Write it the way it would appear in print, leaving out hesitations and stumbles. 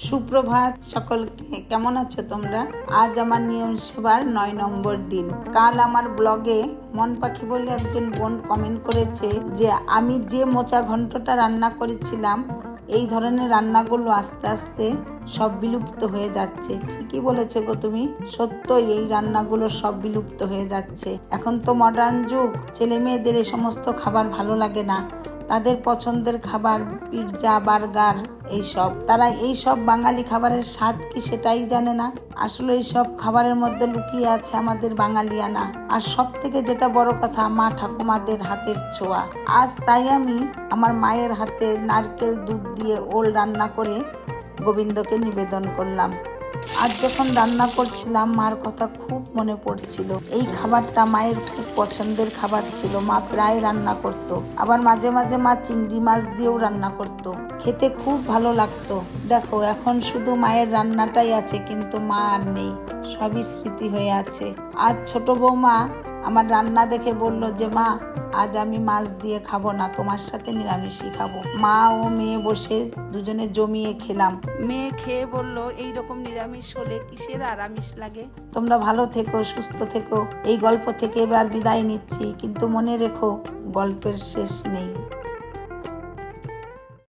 সুপ্রভাত সকলকে, কেমন আছো তোমরা? আজ আমার নিয়ম সেবার 9 নম্বর দিন। কাল আমার ব্লগে মন পাখি বলে একজন বোন কমেন্ট করেছে যে আমি যে মোচা ঘন্টটা রান্না করেছিলাম এই ধরনের রান্নাগুলো আস্তে আস্তে সব বিলুপ্ত হয়ে যাচ্ছে। ঠিকই বলেছো গো তুমি, সত্যই এই রান্নাগুলো সব বিলুপ্ত হয়ে যাচ্ছে। এখন তো মডার্ন যুগ, ছেলে মেয়েদের এই সমস্ত খাবার ভালো লাগে না। তাদের পছন্দের খাবার পিৎজা, বার্গার, এইসব। তারা এইসব বাঙালি খাবারের স্বাদ কি সেটাই জানে না। আসলে এইসব খাবারের মধ্যে লুকিয়ে আছে আমাদের বাঙালিয়ানা। আর সব থেকে যেটা বড় কথা, মা ঠাকুমাদের হাতের ছোঁয়া। আজ তাই আমি আমার মায়ের হাতে নারকেল দুধ দিয়ে ওল রান্না করে গোবিন্দকে নিবেদন করলাম। আজ যখন রান্না করছিলাম মার কথা খুব মনে পড়ছিল। এই খাবারটা মায়ের খুব পছন্দের খাবার ছিল, মা প্রায় রান্না করত। আবার মাঝে মাঝে মা চিংড়ি মাছ দিয়েও রান্না করত, খেতে খুব ভালো লাগতো। দেখো এখন শুধু মায়ের রান্নাটাই আছে, কিন্তু মা আর নেই, সবই স্মৃতি হয়ে আছে। আজ ছোট বৌমা আমার রান্না দেখে বলল যে মা আজ আমি মাছ দিয়ে খাবো না, তোমার সাথে নিরামিষই খাবো। মা ও মেয়ে বসে দুজনে জমিয়ে খেলাম। মেয়ে খেয়ে বলল এইরকম নিরামিষ হলে কিসের আরামিষ লাগে। তোমরা ভালো থেকো, সুস্থ থেকো। এই গল্প থেকে এবার বিদায় নিচ্ছি, কিন্তু মনে রেখো গল্পের শেষ নেই।